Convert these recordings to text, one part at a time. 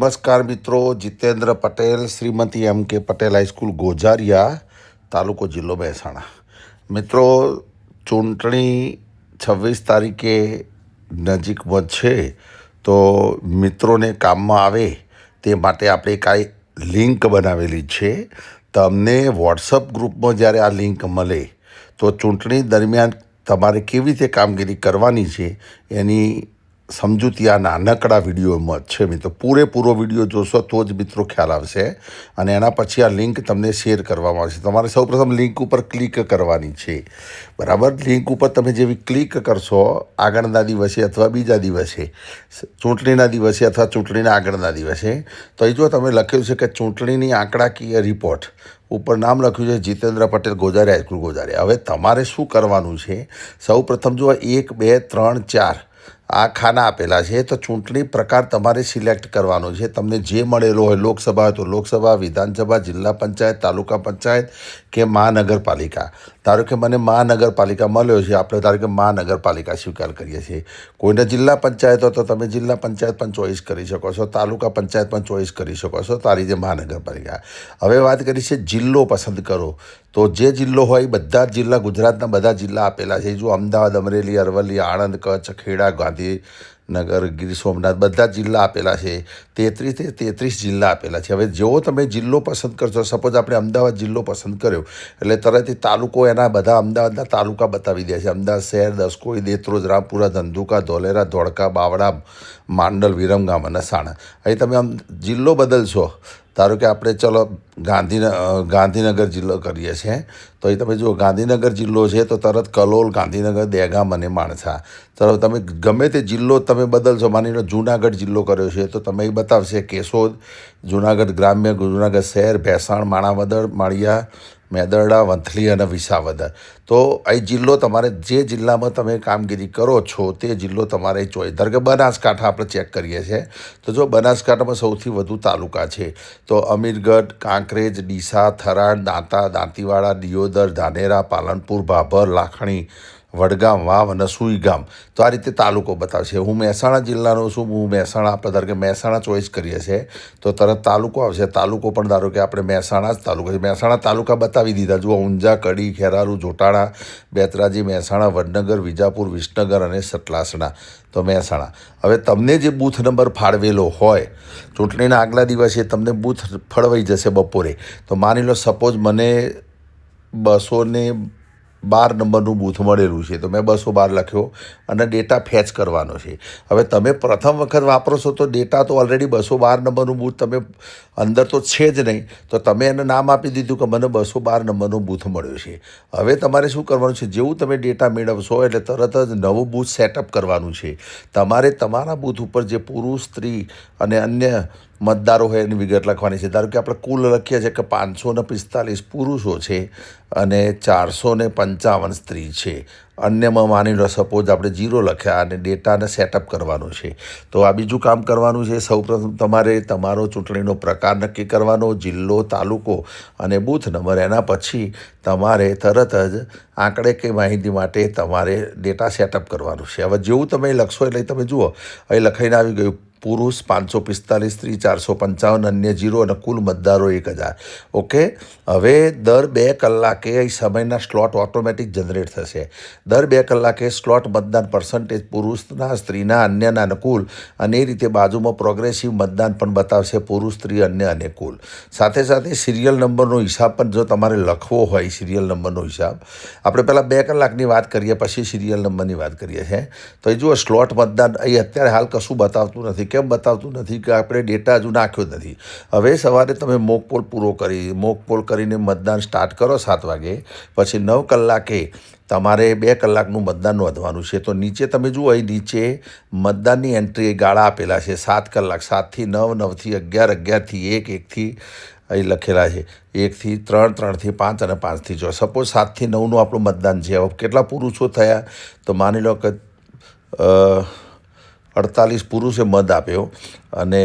નમસ્કાર મિત્રો, જીતેન્દ્ર પટેલ, શ્રીમતી એમ કે પટેલ હાઈસ્કૂલ ગોઝારિયા, તાલુકો જિલ્લો મહેસાણા. મિત્રો, ચૂંટણી 26 તારીખે નજીકમાં છે, તો મિત્રોને કામમાં આવે તે માટે આપણે કાંઈ લિંક બનાવેલી છે. તમને વોટ્સઅપ ગ્રુપમાં જ્યારે આ લિંક મળે તો ચૂંટણી દરમિયાન તમારે કેવી રીતે કામગીરી કરવાની છે એની સમજૂતી આ નાનકડા વિડીયોમાં છે. મિત્રો, પૂરેપૂરો વિડીયો જોશો તો જ મિત્રો ખ્યાલ આવશે, અને એના પછી આ લિંક તમને શેર કરવામાં આવશે. તમારે સૌપ્રથમ લિંક ઉપર ક્લિક કરવાની છે, બરાબર. લિંક ઉપર તમે જેવી ક્લિક કરશો આગળના દિવસે અથવા બીજા દિવસે, ચૂંટણીના દિવસે અથવા ચૂંટણીના આગળના દિવસે, તો એ જો તમે લખ્યું છે કે ચૂંટણીની આંકડાકીય રિપોર્ટ, ઉપર નામ લખ્યું છે જીતેન્દ્ર પટેલ, ગોઝારિયા હાઈસ્કૂલ ગોઝારિયા. હવે તમારે શું કરવાનું છે? સૌ પ્રથમ જો 1, 2, 3, 4 આ ખાના આપેલા છે, તો ચૂંટણી પ્રકાર તમારે સિલેક્ટ કરવાનો છે. તમને જે મળેલો હોય, લોકસભા હોય તો લોકસભા, વિધાનસભા, જિલ્લા પંચાયત, તાલુકા પંચાયત કે મહાનગરપાલિકા. ધારો કે મને મહાનગરપાલિકા મળ્યો છે, આપણે ધારો કે મહાનગરપાલિકા સ્વીકાર કરીએ છીએ. કોઈને જિલ્લા પંચાયત હોય તો તમે જિલ્લા પંચાયત પણ ચોઈસ કરી શકો છો, તાલુકા પંચાયત પણ ચોઈસ કરી શકો છો, તારી જે મહાનગરપાલિકા. હવે વાત કરી છે જિલ્લો પસંદ કરો, તો જે જિલ્લો હોય બધા જ જિલ્લા, ગુજરાતના બધા જિલ્લા આપેલા છે. જો અમદાવાદ, અમરેલી, અરવલ્લી, આણંદ, કચ્છ, ખેડા, ગાંધીનગર, ગીર સોમનાથ બધા જિલ્લા આપેલા છે. 33 જિલ્લા આપેલા છે. હવે જેવો તમે જિલ્લો પસંદ કરશો, સપોઝ આપણે અમદાવાદ જિલ્લો પસંદ કર્યો એટલે તરત તાલુકો એના બધા અમદાવાદના તાલુકા બતાવી દે છે. અમદાવાદ શહેર, દસકોઈ, દેત્રોજ, રામપુરા, ધંધુકા, ધોલેરા, ધોળકા, બાવળા, માંડલ, વિરમગામ અને સાણંદ. અહીં તમે આમ જિલ્લો બદલશો, ધારો કે આપણે ચલો ગાંધીનગર જિલ્લો કરીએ છીએ, તો એ તમે જુઓ ગાંધીનગર જિલ્લો છે તો તરત કલોલ, ગાંધીનગર, દહેગામ અને માણસા. ચલો તમે ગમે તે જિલ્લો તમે બદલશો, માની લો જુનાગઢ જિલ્લો કર્યો છે તો તમે એ બતાવશે કેશોદ, જુનાગઢ ગ્રામ્ય, જુનાગઢ શહેર, ભેસાણ, માણાવદર, માળિયા, મેદરડા, વંથલી અને વિસાવદર. તો એ જિલ્લો તમારે જે જિલ્લામાં તમે કામગીરી કરો છો તે જિલ્લો તમારે ચોઈસ. ધારો કે બનાસકાંઠા આપણે ચેક કરીએ છીએ, તો જો બનાસકાંઠામાં સૌથી વધુ તાલુકા છે તો અમીરગઢ, કાંકરેજ, ડીસા, થરાદ, દાંતા, દાંતીવાડા, દિયોદર, ધાનેરા, પાલનપુર, ભાભર, લાખણી, વડગામ, વાવ અને સુઈગામ. તો આ રીતે તાલુકો બતાવશે. હું મહેસાણા જિલ્લાનો છું, હું મહેસાણા, આપણે ધારો કે મહેસાણા ચોઈસ કરીએ છીએ તો તરત તાલુકો આવશે. તાલુકો પણ ધારો કે આપણે મહેસાણા જ તાલુકો છે, મહેસાણા તાલુકા બતાવી દીધા. જુઓ ઊંઝા, કડી, ખેરાલુ, જોટાણા, બેતરાજી, મહેસાણા, વડનગર, વિજાપુર, વિસનગર અને સતલાસણા. તો મહેસાણા. હવે તમને જે બૂથ નંબર ફાળવેલો હોય, ચૂંટણીના આગલા દિવસે તમને બૂથ ફળવાઈ જશે બપોરે. તો માની લો સપોઝ મને 212 નંબરનું બૂથ મળેલું છે, તો મેં 212 લખ્યો અને ડેટા ફેચ કરવાનો છે. હવે તમે પ્રથમ વખત વાપરો છો તો ડેટા તો ઓલરેડી 212 નંબરનું બૂથ તમે અંદર તો છે જ નહીં, તો તમે એને નામ આપી દીધું કે મને 212 નંબરનું બૂથ મળ્યું છે. હવે તમારે શું કરવાનું છે? જેવું તમે ડેટા મેળવશો એટલે તરત જ નવું બૂથ સેટઅપ કરવાનું છે. તમારે તમારા બૂથ ઉપર જે પુરુષ, સ્ત્રી અને અન્ય મતદારો હોય એની વિગત લખવાની છે. ધારો કે આપણે કુલ લખીએ છીએ કે 545 પુરુષો છે અને 455 સ્ત્રી છે. અન્યમાં માની લો સપોઝ આપણે 0 લખ્યા અને ડેટાને સેટઅપ કરવાનો છે. તો આ બીજું કામ કરવાનું છે. સૌપ્રથમ તમારે તમારો ચૂંટણીનો પ્રકાર નક્કી કરવાનો, જિલ્લો, તાલુકો અને બૂથ નંબર. એના પછી તમારે તરત જ આંકડે કે માહિતી માટે તમારે ડેટા સેટઅપ કરવાનું છે. હવે જેવું તમે લખશો એટલે તમે જુઓ અહીં લખાઈને આવી ગયું, પુરુષ 545, સ્ત્રી 455, અન્ય 0 અને કુલ મતદારો 1000. ઓકે. હવે દર 2 કલાકે એ સમયના સ્લોટ ઓટોમેટિક જનરેટ થશે. દર 2 કલાકે સ્લોટ મતદાન પર્સન્ટેજ પુરુષના, સ્ત્રીના, અન્યના અને કુલ, અને એ રીતે બાજુમાં પ્રોગ્રેસિવ મતદાન પણ બતાવશે, પુરુષ, સ્ત્રી, અન્ય અને કુલ. સાથે સાથે સિરિયલ નંબરનો હિસાબ પણ જો તમારે લખવો હોય, સિરિયલ નંબરનો હિસાબ આપણે પહેલાં 2 કલાકની વાત કરીએ પછી સિરિયલ નંબરની વાત કરીએ છીએ. તો એ જુઓ સ્લોટ મતદાન અહીં અત્યારે હાલ કશું બતાવતું નથી. કેમ બતાવતું નથી? કે આપણે ડેટા હજુ નાખ્યો જ નથી. હવે સવારે તમે મોકપોલ મોકપોલ કરીને મતદાન સ્ટાર્ટ કરો 7 વાગે, પછી 9 કલાકે તમારે 2 કલાકનું મતદાન નોંધવાનું છે. તો નીચે તમે જુઓ અહીં નીચે મતદાનની એન્ટ્રી ગાળા આપેલા છે. 7 કલાક, 7 થી 9, 9 થી 11, 11 થી 1, 1 થી અહીં લખેલા છે 1 થી 3, 3 થી 5 અને 5 થી 6. સપોઝ 7 થી 9નું આપણું મતદાન છે. હવે કેટલા પુરુષો થયા? તો માની લો કે 48 પુરુષે મત આપ્યો અને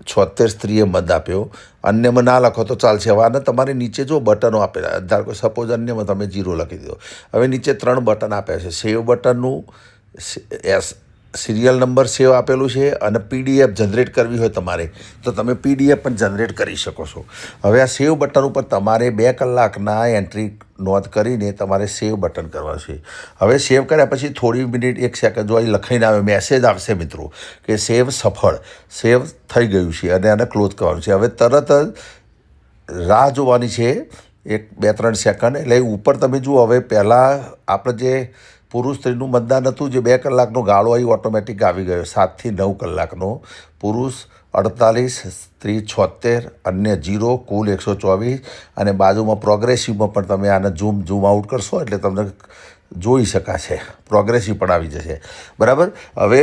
76 સ્ત્રીએ મત આપ્યો. અન્યમાં ના લખો તો ચાલશે. હવે આને તમારે નીચે જો બટનો આપેલા, ધારો કે સપોઝ અન્યમાં તમે 0 લખી દો. હવે નીચે 3 બટન આપ્યા છે. સેવ બટનનું, સિરિયલ નંબર સેવ આપેલું છે અને PDF જનરેટ કરવી હોય તમારે તો તમે PDF પણ જનરેટ કરી શકો છો. હવે આ સેવ બટન ઉપર તમારે 2 કલાકના એન્ટ્રી નોંધ કરીને તમારે સેવ બટન કરવાનું છે. હવે સેવ કર્યા પછી થોડી મિનિટ 1 સેકન્ડ જો અહીં લખાઈને આવે મેસેજ આવશે મિત્રો કે સેવ સફળ, સેવ થઈ ગયું છે અને આને ક્લોઝ કરવાનું છે. હવે તરત જ રાહ જોવાની છે 1-2-3 સેકન્ડ. એટલે ઉપર તમે જુઓ હવે પહેલાં આપણે જે પુરુષ સ્ત્રીનું મતદાન હતું જે 2 કલાકનો ગાળો અહીં ઓટોમેટિક આવી ગયો 7 થી 9 કલાકનો. પુરુષ 48, સ્ત્રી 76, અન્ય 0, કુલ 124. અને બાજુમાં પ્રોગ્રેસિવમાં પણ તમે આને ઝૂમ આઉટ કરશો એટલે તમને જોઈ શકાશે, પ્રોગ્રેસિવ પણ આવી જશે. બરાબર. હવે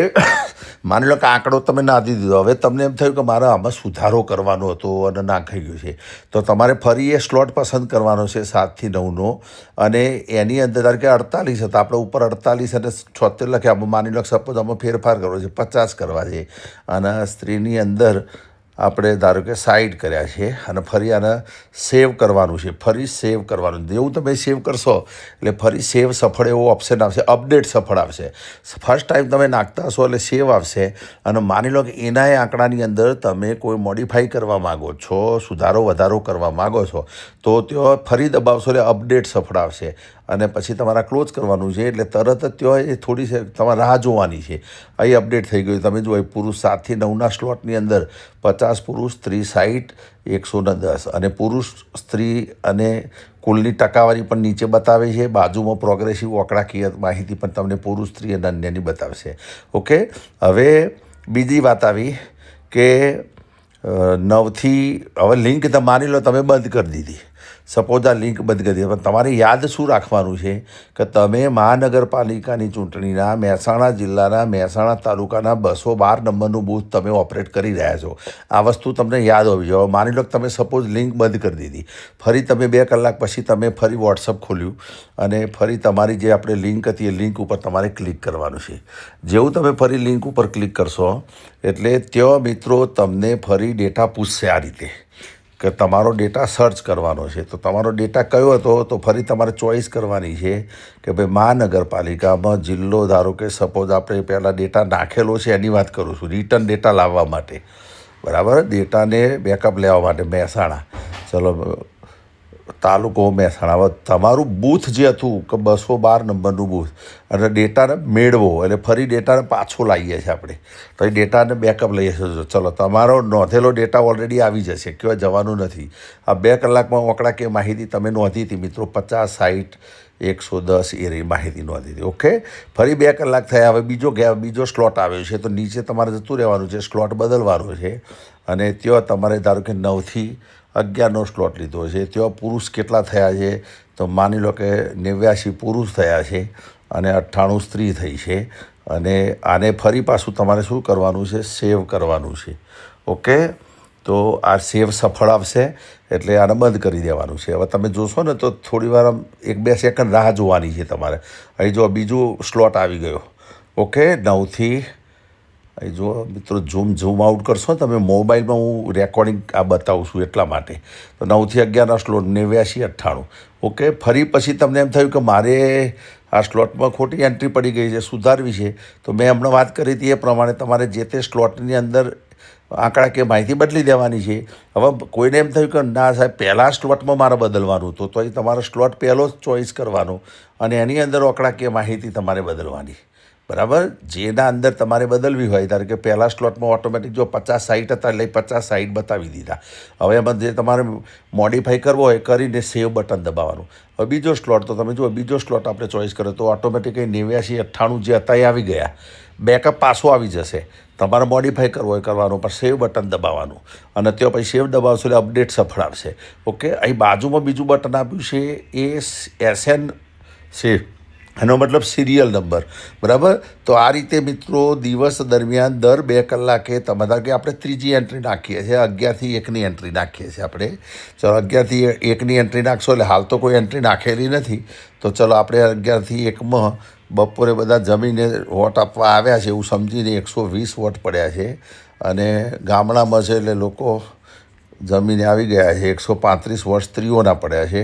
માની લો કે આંકડો તમે નાખી દીધો. હવે તમને એમ થયું કે મારે આમાં સુધારો કરવાનો હતો અને નાખાઈ ગયું છે તો તમારે ફરી એ સ્લોટ પસંદ કરવાનો છે 7 થી 9નો. અને એની અંદર ધારો કે 48 હતા, આપણે ઉપર 48 અને 76 લખ્યા. માની લો સપોઝ આમાં ફેરફાર કરવો છે, 50 કરવા છે. અને સ્ત્રીની અંદર આપણે ધારો કે 60 કર્યા છે અને ફરી આને સેવ કરવાનું છે, ફરી સેવ કરવાનું. જેવું તમે સેવ કરશો એટલે ફરી સેવ સફળ એવો ઓપ્શન આવશે, અપડેટ સફળ આવશે. ફર્સ્ટ ટાઈમ તમે નાખતા હશો એટલે સેવ આવશે. અને માની લો કે એનાય આંકડાની અંદર તમે કોઈ મોડિફાઈ કરવા માગો છો, સુધારો વધારો કરવા માગો છો તો ત્યાં ફરી દબાવશો એટલે અપડેટ સફળ આવશે. અને પછી તમારે ક્લોઝ કરવાનું છે એટલે તરત જ ત્યાં એ થોડી તમારે રાહ જોવાની છે. અહીં અપડેટ થઈ ગયું. તમે જુઓ પુરુષ 7 થી 9ના સ્લોટની અંદર 50 પુરુષ, સ્ત્રી 60, 110. અને પુરુષ, સ્ત્રી અને કુલની ટકાવારી પણ નીચે બતાવે છે. બાજુમાં પ્રોગ્રેસિવ આંકડાકીય માહિતી પણ તમને પુરુષ, સ્ત્રી અને અન્યની બતાવશે. ઓકે. હવે બીજી વાત આવી કે 9થી હવે લિંક માની લો તમે બંધ કરી દીધી. સપોઝ આ લિંક બંધ કરી દીધી પણ તમારે યાદ શું રાખવાનું છે કે તમે મહાનગરપાલિકાની ચૂંટણીના મહેસાણા જિલ્લાના મહેસાણા તાલુકાના 212 નંબરનું બૂથ તમે ઓપરેટ કરી રહ્યા છો. આ વસ્તુ તમને યાદ હોવી જોઈએ. માની લો કે તમે સપોઝ લિંક બંધ કરી દીધી, ફરી તમે 2 કલાક પછી તમે ફરી વોટ્સઅપ ખોલ્યું અને ફરી તમારી જે આપણે લિંક હતી એ લિંક ઉપર તમારે ક્લિક કરવાનું છે. જેવું તમે ફરી લિંક ઉપર ક્લિક કરશો એટલે ત્યાં મિત્રો તમને ફરી ડેટા પૂછશે આ રીતે કે તમારો ડેટા સર્ચ કરવાનો છે. તો તમારો ડેટા કયો હતો તો ફરી તમારે ચોઈસ કરવાની છે કે ભાઈ મહાનગરપાલિકામાં જિલ્લો, ધારો કે સપોઝ આપણે પહેલાં ડેટા નાખેલો છે એની વાત કરું છું, રિટર્ન ડેટા લાવવા માટે. બરાબર. ડેટાને બેકઅપ લેવા માટે મહેસાણા, ચલો તાલુકો મહેસાણા. હવે તમારું બૂથ જે હતું કે 212 નંબરનું બૂથ અને ડેટાને મેળવો એટલે ફરી ડેટાને પાછો લાવીએ છીએ આપણે. તો એ ડેટાને બેકઅપ લઈએ છીએ. ચલો તમારો નોંધેલો ડેટા ઓલરેડી આવી જશે, ક્યાં જવાનું નથી. આ 2 કલાકમાં આંકડાકીય માહિતી તમે નોંધી હતી મિત્રો 50, 60, 110 એ માહિતી નોંધી હતી. ઓકે. ફરી 2 કલાક થયા. હવે બીજો સ્લોટ આવ્યો છે તો નીચે તમારે જતું રહેવાનું છે, સ્લોટ બદલવાનો છે. અને ત્યાં તમારે ધારો કે 9 થી 11નો સ્લોટ લીધો છે. ત્યાં પુરુષ કેટલા થયા છે તો માની લો કે 89 પુરુષ થયા છે અને 98 સ્ત્રી થઈ છે. અને આને ફરી પાછું તમારે શું કરવાનું છે, સેવ કરવાનું છે. ઓકે. તો આ સેવ સફળ આવશે એટલે આને બંધ કરી દેવાનું છે. હવે તમે જોશો ને તો થોડી વાર 1-2 સેકન્ડ રાહ જોવાની છે તમારે. અહીં જો બીજું સ્લોટ આવી ગયો. ઓકે. 9 થી અહીં જો મિત્રો ઝૂમ આઉટ કરશો તમે મોબાઈલમાં, હું રેકોર્ડિંગ આ બતાવું છું એટલા માટે. તો 9 થી 11ના સ્લોટ 89, 98. ઓકે. ફરી પછી તમને એમ થયું કે મારે આ સ્લોટમાં ખોટી એન્ટ્રી પડી ગઈ છે, સુધારવી છે. તો મેં હમણાં વાત કરી હતી એ પ્રમાણે તમારે જે તે સ્લોટની અંદર આંકડાકીય માહિતી બદલી દેવાની છે. હવે કોઈને એમ થયું કે ના સાહેબ પહેલાં સ્લોટમાં મારે બદલવાનું હતું તો એ તમારો સ્લોટ પહેલો જ ચોઈસ કરવાનો અને એની અંદર આંકડાકીય માહિતી તમારે બદલવાની. બરાબર. જેના અંદર તમારે બદલવી હોય ધારો કે પહેલાં સ્લોટમાં ઓટોમેટિક જો 50, 60 હતા એટલે 50, 60 બતાવી દીધા. હવે એમાં જે તમારે મોડિફાઈ કરવો હોય કરીને સેવ બટન દબાવવાનું. હવે બીજો સ્લોટ તો તમે જુઓ બીજો સ્લોટ આપણે ચોઈસ કર્યો તો ઓટોમેટિક 89, 98 જે હતા એ આવી ગયા. બેકઅપ પાછો આવી જશે. તમારે મોડિફાઈ કરવો હોય કરવાનું પણ સેવ બટન દબાવવાનું અને ત્યાં પછી સેવ દબાવશો એટલે અપડેટ સફળ આવશે. ઓકે. અહીં બાજુમાં બીજું બટન આપ્યું છે એ SN સેવ, એનો મતલબ સિરિયલ નંબર. બરાબર. તો આ રીતે મિત્રો દિવસ દરમિયાન દર 2 કલાકે તમારા કે આપણે ત્રીજી એન્ટ્રી નાખીએ છીએ, 11 થી 1ની એન્ટ્રી નાખીએ છીએ આપણે. ચલો 11 થી 1ની એન્ટ્રી નાખશો એટલે હાલ તો કોઈ એન્ટ્રી નાખેલી નથી. તો ચલો આપણે 11 થી 1માં બપોરે બધા જમીને વોટ આપવા આવ્યા છે એવું સમજીને 120 વોટ પડ્યા છે. અને ગામડામાં છે એટલે લોકો જમીને આવી ગયા છે. 135 વર્ષ સ્ત્રીઓના પડ્યા છે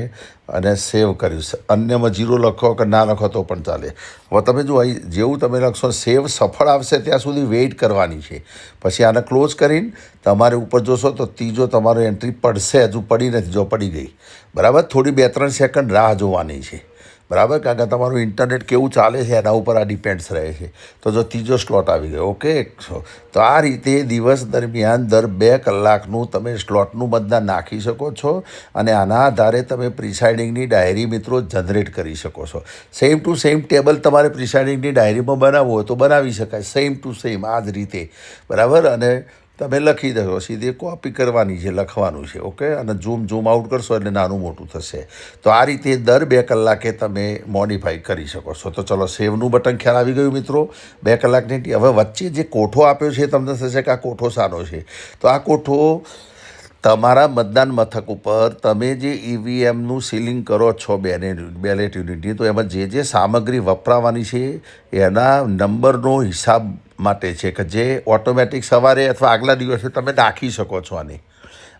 અને સેવ કર્યું છે. અન્યમાં 0 લખો કે ના લખો તો પણ ચાલે. હવે તમે જો અહીં જેવું તમે લખશો સેવ સફળ આવશે ત્યાં સુધી વેઇટ કરવાની છે. પછી આને ક્લોઝ કરીને તમારે ઉપર જોશો તો ત્રીજો તમારો એન્ટ્રી પડશે. હજુ પડી નથી, જો પડી ગઈ બરાબર. થોડી 2-3 સેકન્ડ રાહ જોવાની છે બરાબર, કારણ કે તમારું ઇન્ટરનેટ કેવું ચાલે છે એના ઉપર આ ડિપેન્ડ્સ રહે છે. તો જો ત્રીજો સ્લોટ આવી ગયો, ઓકે. તો આ રીતે દિવસ દરમિયાન દર 2 કલાકનું તમે સ્લોટનું મતદાન નાખી શકો છો અને આના આધારે તમે પ્રિસાઇડિંગની ડાયરી મિત્રો જનરેટ કરી શકો છો. સેમ ટુ સેમ ટેબલ તમારે પ્રિસાઇડિંગની ડાયરીમાં બનાવવું હોય તો બનાવી શકાય, સેમ ટુ સેમ આ જ રીતે બરાબર. અને તમે લખી દો, સીધી કોપી કરવાની છે, લખવાનું છે, ઓકે. અને ઝૂમ આઉટ કરશો એટલે નાનું મોટું થશે. તો આ રીતે દર 2 કલાકે તમે મોડિફાઈ કરી શકો છો. તો ચલો સેવનું બટન ખ્યાલ આવી ગયું મિત્રો. 2 કલાકની હવે વચ્ચે જે કોઠો આપ્યો છે તમને થશે કે આ કોઠો શાનો છે. તો આ કોઠો તમારા મતદાન મથક ઉપર તમે જે ઈવીએમનું સીલિંગ કરો છો બેલેટ યુનિટની, તો એમાં જે સામગ્રી વપરાવાની છે એના નંબરનો હિસાબ માટે છે કે જે ઓટોમેટિક સવારે અથવા આગલા દિવસે તમે નાખી શકો છો. આને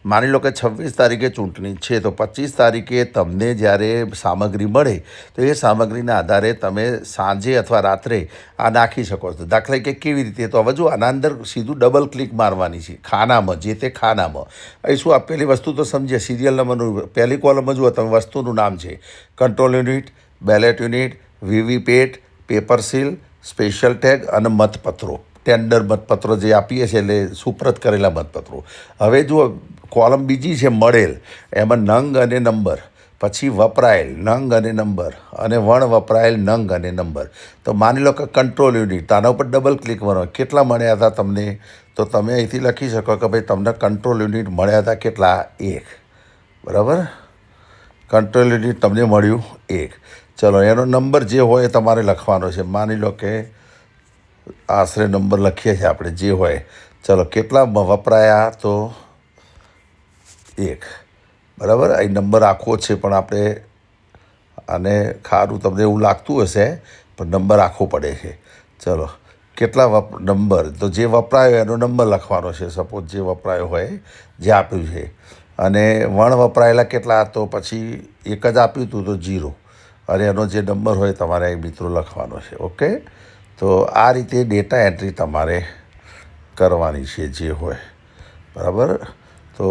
માની લો કે 26 તારીખે ચૂંટણી છે તો 25 તારીખે તમને જ્યારે સામગ્રી મળે તો એ સામગ્રીના આધારે તમે સાંજે અથવા રાત્રે આ નાખી શકો છો. દાખલા કે કેવી રીતે, તો હવે જો આના અંદર સીધું ડબલ ક્લિક મારવાની છે ખાનામાં, જે તે ખાનામાં. અહીં શું આપેલી વસ્તુ તો સમજે, સિરિયલ નંબરનું પહેલી કોલમમાં જુઓ તમે, વસ્તુનું નામ છે control unit, ballot unit, VVPAT, paper seal, special tag અને મતપત્રો, ટેન્ડર મતપત્રો જે આપીએ છીએ એટલે સુપ્રત કરેલા મતપત્રો. હવે જુઓ કોલમ બીજી છે મળેલ, એમાં નંગ અને નંબર, પછી વપરાયેલ નંગ અને નંબર અને વણ વપરાયેલ નંગ અને નંબર. તો માની લો કે કંટ્રોલ યુનિટ, આના ઉપર ડબલ ક્લિક કરો, કેટલા મળ્યા હતા તમને, તો તમે અહીંથી લખી શકો કે ભાઈ તમને કંટ્રોલ યુનિટ મળ્યા હતા કેટલા, 1 બરાબર. કંટ્રોલ યુનિટ તમને મળ્યું 1. ચલો એનો નંબર જે હોય એ તમારે લખવાનો છે. માની લો કે આશરે નંબર લખીએ છીએ આપણે, જે હોય. ચલો કેટલા વપરાયા, તો 1 બરાબર. અહીં નંબર આખો છે પણ આપણે આને ખારું તમને એવું લાગતું હશે પણ નંબર આખો પડે છે. ચલો કેટલા નંબર, તો જે વપરાયો એનો નંબર લખવાનો છે. સપોઝ જે વપરાયો હોય જે આપ્યું છે. અને વણ વપરાયેલા કેટલા, તો પછી 1 જ આપ્યું હતું તો 0, અને એનો જે નંબર હોય તમારે મિત્રો લખવાનો છે, ઓકે. તો આ રીતે ડેટા એન્ટ્રી તમારે કરવાની છે જે હોય બરાબર. તો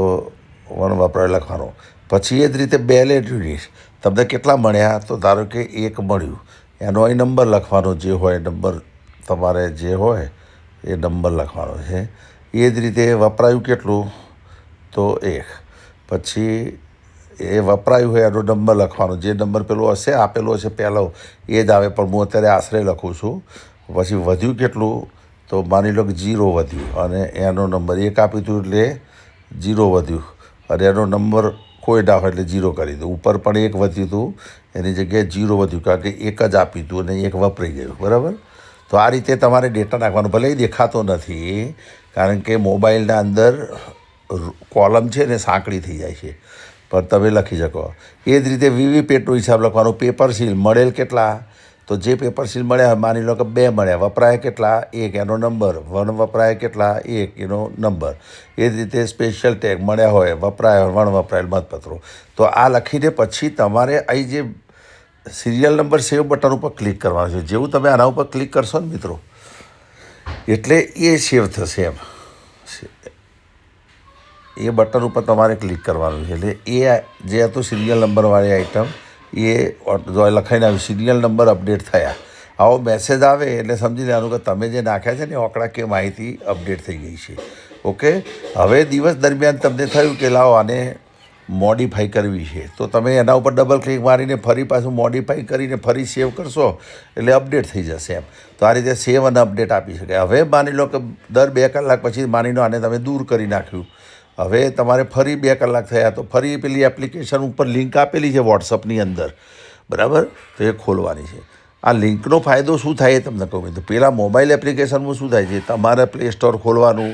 વણ વપરાય લખવાનો. પછી એ જ રીતે બેલેટ યુનિટ તમને કેટલા મળ્યા, તો ધારો કે 1 મળ્યું, એનો અહીં નંબર લખવાનો જે હોય, નંબર તમારે જે હોય એ નંબર લખવાનો છે. એ જ રીતે વપરાયું કેટલું, તો 1. પછી એ વપરાયું હોય એનો નંબર લખવાનો, જે નંબર પેલો હશે આપેલો હશે પહેલો એ જ આવે, પણ હું અત્યારે આશરે લખું છું. પછી વધ્યું કેટલું, તો માની લો કે 0 વધ્યું અને એનો નંબર 1 આપ્યું હતું એટલે 0 વધ્યું, અને એનો નંબર કોઈ ના હોય એટલે 0 કરી દઉં. ઉપર પણ 1 વધ્યું હતું, એની જગ્યાએ 0 વધ્યું, કારણ કે 1 જ આપ્યું હતું અને 1 વપરાઈ ગયું બરાબર. તો આ રીતે તમારે ડેટા નાખવાનો. ભલે એ દેખાતો નથી કારણ કે મોબાઈલના અંદર કોલમ છે ને સાંકડી થઈ જાય છે, પણ તમે લખી શકો. એ જ રીતે વીવીપેટનો હિસાબ લખવાનો. પેપર સીલ મળેલ કેટલા, તો જે પેપર સીલ મળ્યા માની લો કે 2 મળ્યા, વપરાય કેટલા, 1 એનો નંબર, વણ વપરાય કેટલા, 1 એનો નંબર. એ જ રીતે સ્પેશિયલ ટેગ મળ્યા હોય, વપરાય વણ વપરાયેલ મતપત્રો. તો આ લખીને પછી તમારે અહીં જે સિરિયલ નંબર સેવ બટન ઉપર ક્લિક કરવાનું છે. જેવું તમે આના ઉપર ક્લિક કરશો ને મિત્રો એટલે એ સેવ થશે. એમ એ બટન ઉપર તમારે ક્લિક કરવાનું છે એટલે એ જે હતું સિરિયલ નંબરવાળી આઈટમ એ લખાઈને આવ્યું, સિરિયલ નંબર અપડેટ થયા. આવો મેસેજ આવે એટલે સમજી લેવાનું કે તમે જે નાખ્યા છે ને આંકડા કે માહિતી અપડેટ થઈ ગઈ છે, ઓકે. હવે દિવસ દરમિયાન તમને થયું કે લાવો આને મોડિફાઈ કરવી છે, તો તમે એના ઉપર ડબલ ક્લિક મારીને ફરી પાછું મોડિફાઈ કરીને ફરી સેવ કરશો એટલે અપડેટ થઈ જશે. એમ તો આ રીતે સેવ અને અપડેટ આપી શકાય. હવે માની લો કે દર 2 કલાક પછી માની લો આને તમે દૂર કરી નાખ્યું, હવે તમારે ફરી 2 કલાક થયા તો ફરી પેલી એપ્લિકેશન ઉપર લિંક આપેલી છે વોટ્સઅપની અંદર બરાબર, તો એ ખોલવાની છે. આ લિંકનો ફાયદો શું થાય એ તમને કહું. તો પહેલાં મોબાઈલ એપ્લિકેશનમાં શું થાય છે, તમારે પ્લે સ્ટોર ખોલવાનું,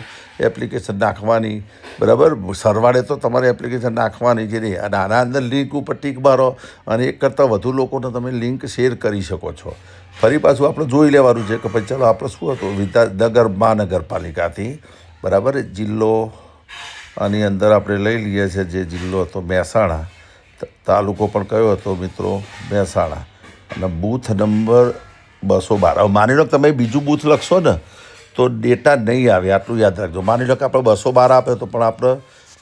એપ્લિકેશન નાખવાની બરાબર, સરવાળે તો તમારે એપ્લિકેશન નાખવાની છે નહીં, અને આના અંદર લિંક ઉપર ટીક મારો અને 1 કરતાં વધુ લોકોને તમે લિંક શેર કરી શકો છો. ફરી પાછું આપણે જોઈ લેવાનું છે કે ભાઈ ચલો આપણે શું હતું, વિદ્યાનગર મહાનગરપાલિકાથી બરાબર, જિલ્લો આની અંદર આપણે લઈ લઈએ છીએ જે જિલ્લો હતો મહેસાણા, તાલુકો પણ કયો હતો મિત્રો? મહેસાણા, અને બૂથ નંબર 212. હવે માની લો કે તમે બીજું બૂથ લખશો ને તો ડેટા નહીં આવે, આટલું યાદ રાખજો. માની લો કે આપણે 212 આપે તો પણ આપણે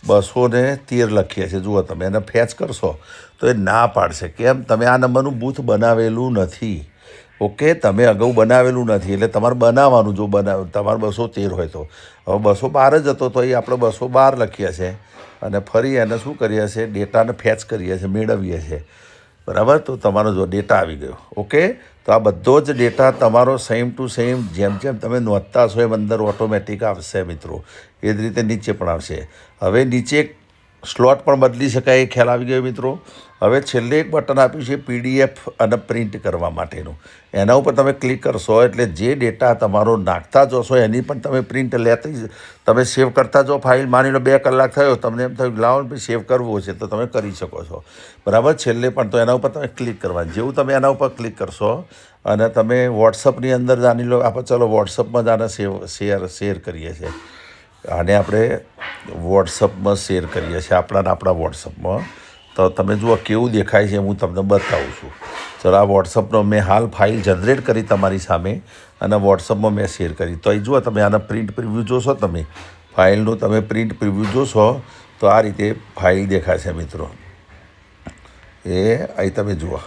213 લખીએ છીએ. જુઓ તમે એને ફેચ કરશો તો એ ના પાડશે. કેમ? તમે આ નંબરનું બૂથ બનાવેલું નથી. ઓકે, તમે અગાઉ બનાવેલું નથી એટલે તમારે બનાવવાનું. જો તમારે 213 હોય તો. હવે 212 જ હતો તો એ આપણે 212 લખીએ છીએ અને ફરી એને શું કરીએ છીએ? ડેટાને ફેચ કરીએ છીએ, મેળવીએ છીએ. બરાબર? તો તમારો જો ડેટા આવી ગયો. ઓકે, તો આ બધો જ ડેટા તમારો સેમ ટુ સેમ જેમ જેમ તમે નોંધતા છો એમ અંદર ઓટોમેટિક આવશે મિત્રો. એ જ રીતે નીચે પણ આવશે. હવે નીચે સ્લોટ પણ બદલી શકાય, એ ખ્યાલ આવી ગયો મિત્રો. હવે છેલ્લે એક બટન આપ્યું છે PDF અને પ્રિન્ટ કરવા માટેનું. એના ઉપર તમે ક્લિક કરશો એટલે જે ડેટા તમારો નાખતા જશો એની પણ તમે પ્રિન્ટ લેતી તમે સેવ કરતા જો ફાઇલ. માની લો 2 કલાક થયો, તમને એમ થયું લાવો ને સેવ કરવો છે તો તમે કરી શકો છો. બરાબર? છેલ્લે પણ તો એના ઉપર તમે ક્લિક કરવાનું. જેવું તમે એના ઉપર ક્લિક કરશો અને તમે વોટ્સઅપની અંદર જાણી લો, આપણે ચલો વોટ્સઅપમાં જ આને શેર કરીએ છીએ. આને આપણે વોટ્સઅપમાં શેર કરીએ છીએ, આપણા વોટ્સઅપમાં. તો તમે જુઓ કેવું દેખાય છે, હું તમને બતાવું છું. ચલો, આ વોટ્સઅપનો મેં હાલ ફાઇલ જનરેટ કરી તમારી સામે અને વોટ્સઅપમાં મેં શેર કરી. તો અહીં જુઓ તમે આના પ્રિન્ટ પ્રિવ્યૂ જોશો, તમે ફાઇલનું તમે પ્રિન્ટ પ્રિવ્યૂ જોશો તો આ રીતે ફાઇલ દેખાશે મિત્રો. એ અહીં તમે જુઓ.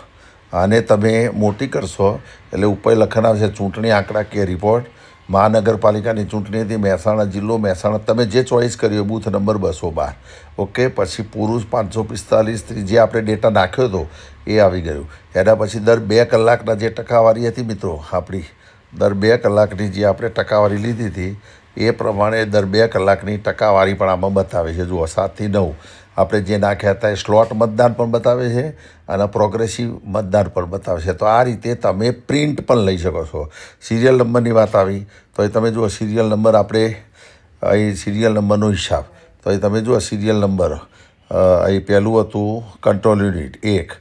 આને તમે મોટી કરશો એટલે ઉપર લખાણ આવશે ચૂંટણી આંકડાકીય રિપોર્ટ. મહાનગરપાલિકાની ચૂંટણી હતી, મહેસાણા જિલ્લો મહેસાણા. તમે જે ચોઈસ કર્યો બૂથ નંબર 212. ઓકે, પછી પુરુષ 545, સ્ત્રી જે આપણે ડેટા નાખ્યો હતો એ આવી ગયું. એના પછી દર 2 કલાકના જે ટકાવારી હતી મિત્રો આપણી, દર 2 કલાકની જે આપણે ટકાવારી લીધી હતી એ પ્રમાણે દર 2 કલાકની ટકાવારી પણ આમાં બતાવે છે. જુઓ 7 થી 9 આપણે જે નાખ્યા હતા એ સ્લોટ મતદાન પણ બતાવે છે અને પ્રોગ્રેસિવ મતદાન પણ બતાવે છે. તો આ રીતે તમે પ્રિન્ટ પણ લઈ શકો છો. સિરિયલ નંબરની વાત આવી તો એ તમે જુઓ સિરિયલ નંબર, આપણે અહીં સિરિયલ નંબરનો હિસાબ. તો એ તમે જુઓ સિરિયલ નંબર અહીં પહેલું હતું કંટ્રોલ યુનિટ 1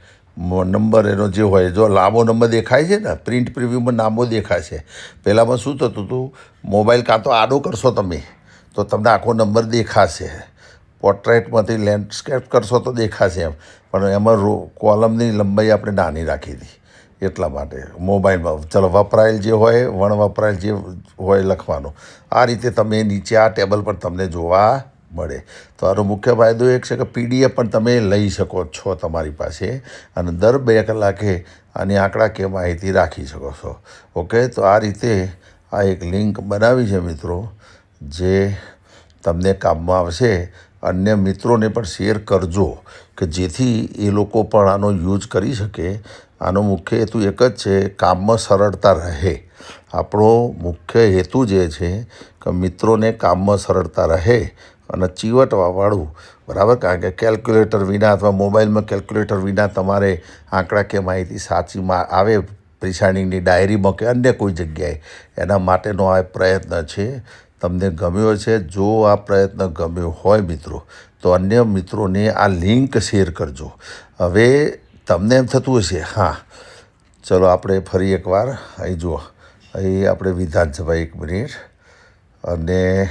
નંબર એનો જે હોય, જો લાંબો નંબર દેખાય છે ને પ્રિન્ટ પ્રિવ્યૂમાં લાંબો દેખાય છે. પહેલાંમાં શું થતું હતું? મોબાઈલ કાં તો આડો કરશો તમે તો તમને આખો નંબર દેખાશે. પોર્ટ્રેટમાંથી લેન્ડસ્કેપ કરશો તો દેખાશે એમ, પણ એમાં કોલમની લંબાઈ આપણે નાની રાખી હતી એટલા માટે મોબાઈલમાં. ચલો, વપરાયેલ જે હોય, વપરાયેલ જે હોય લખવાનું. આ રીતે તમે નીચે આ ટેબલ પર તમને જોવા મળે. તો આનો મુખ્ય ફાયદો એક છે કે PDF પણ તમે લઈ શકો છો તમારી પાસે અને દર 2 કલાકે આની આંકડાકીય માહિતી રાખી શકો છો. ઓકે, તો આ રીતે આ એક લિંક બનાવી છે મિત્રો જે તમને કામમાં આવશે. અન્ય મિત્રોને પણ શેર કરજો કે જેથી એ લોકો પણ આનો યુઝ કરી શકે. આનો મુખ્ય હેતુ એક જ છે, કામમાં સરળતા રહે. આપણો મુખ્ય હેતુ જે છે કે મિત્રોને કામમાં સરળતા રહે અને ચીવટવાળું. બરાબર? કારણ કે કેલ્ક્યુલેટર વિના અથવા મોબાઈલમાં કેલ્ક્યુલેટર વિના તમારે આંકડાકીય માહિતી સાચી આવે પ્રિસાઇડિંગની ડાયરીમાં કે અન્ય કોઈ જગ્યાએ, એના માટેનો આ પ્રયત્ન છે. તમને ગમ્યો છે? જો આ પ્રયત્ન ગમ્યો હોય મિત્રો તો અન્ય મિત્રોને આ લિંક શેર કરજો. હવે તમને એમ થતું હશે, હા ચલો આપણે ફરી એકવાર અહીં જુઓ, અહીં આપણે વિધાનસભા 1 મિનિટ અને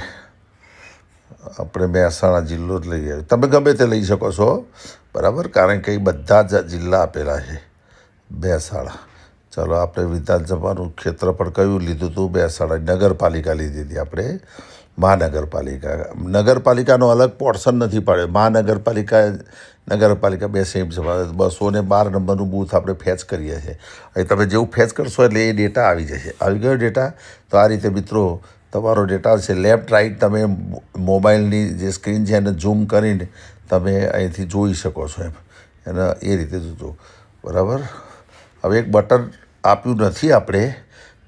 આપણે મહેસાણા જિલ્લો જ લઈએ. તમે ગમે તે લઈ શકો છો. બરાબર? કારણ કે એ બધા જ જિલ્લા આપેલા છે. મહેસાણા, ચલો આપણે વિધાનસભાનું ક્ષેત્રફળ કયું લીધું હતું? મહેસાણા. નગરપાલિકા લીધી હતી આપણે, મહાનગરપાલિકા. નગરપાલિકાનો અલગ પોર્શન નથી પાડ્યો. નગરપાલિકા 2 સેમ છે. 212 નંબરનું બૂથ આપણે ફેચ કરીએ છીએ. અહીં તમે જેવું ફેચ કરશો એટલે એ ડેટા આવી જશે. આવી ગયો ડેટા. તો આ રીતે મિત્રો તમારો ડેટા છે. લેફ્ટ રાઈટ તમે મોબાઈલની જે સ્ક્રીન છે એને ઝૂમ કરીને તમે અહીંથી જોઈ શકો છો એમ. એને એ રીતે જોજો. બરાબર? હવે એક બટન આપ્યું નથી આપણે,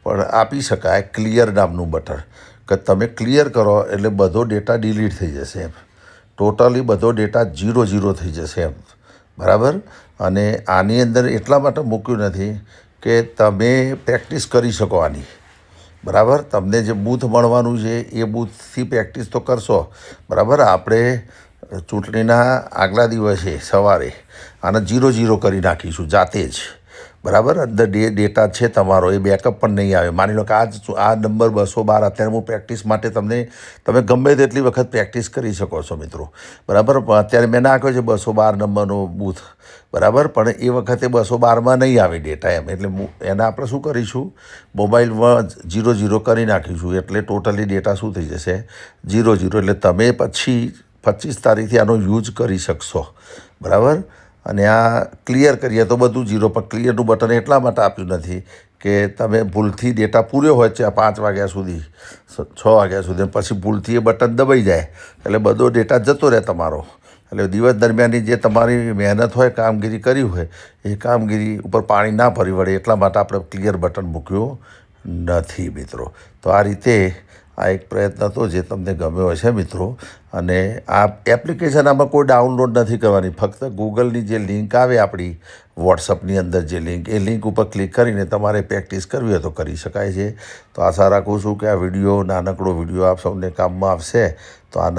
પણ આપી શકાય, ક્લિયર નામનું બટન, કે તમે ક્લિયર કરો એટલે બધો ડેટા ડિલીટ થઈ જશે એમ. ટોટલી બધો ડેટા 0 થઈ જશે એમ. બરાબર? અને આની અંદર એટલા માટે મૂક્યું નથી કે તમે પ્રેક્ટિસ કરી શકો આની. બરાબર? તમને જે બૂથ મળવાનું છે એ બૂથથી પ્રેક્ટિસ તો કરશો. બરાબર? આપણે ચૂંટણીના આગલા દિવસે સવારે આને 0 કરી નાખીશું જાતે જ. બરાબર અંદર ડેટા છે તમારો એ બેકઅપ પણ નહીં આવે. માની લો કે આ નંબર 212 અત્યારે હું પ્રેક્ટિસ માટે તમે ગમે તેટલી વખત પ્રેક્ટિસ કરી શકો છો મિત્રો. બરાબર પણ અત્યારે મેં નાખ્યો છે 212 નંબરનો બૂથ. બરાબર પણ એ વખતે 212માં નહીં આવે ડેટા એમ. એટલે એને આપણે શું કરીશું, મોબાઈલમાં 00 કરી નાખીશું એટલે ટોટલી ડેટા શું થઈ જશે 00. એટલે તમે પછી 25 તારીખથી આનો યુઝ કરી શકશો. બરાબર. અને આ ક્લિયર કરીએ તો બધું 0, પણ ક્લિયરનું બટન એટલા માટે આપ્યું નથી કે તમે ભૂલથી ડેટા પૂર્યો હોય છે 5 વાગ્યા સુધી 6 વાગ્યા સુધી, પછી ભૂલથી એ બટન દબાઈ જાય એટલે બધો ડેટા જતો રહે તમારો. એટલે દિવસ દરમિયાનની જે તમારી મહેનત હોય, કામગીરી કરી હોય, એ કામગીરી ઉપર પાણી ના ફરી વળે એટલા માટે આપણે ક્લિયર બટન મૂક્યું નથી મિત્રો. તો આ રીતે આ એક પ્રયત્ન હતો જે તમને ગમ્યો હશે મિત્રો. અને આ એપ્લિકેશન આમાં કોઈ ડાઉનલોડ નથી કરવાની, ફક્ત ગૂગલની જે લિંક આવે આપણી વોટ્સઅપની અંદર જે લિંક, એ લિંક ઉપર ક્લિક કરીને તમારે પ્રેક્ટિસ કરવી હોય તો કરી શકાય છે. તો આશા રાખું છું કે આ વિડીયો, નાનકડો વિડીયો આપ સૌને કામમાં આવશે. તો આ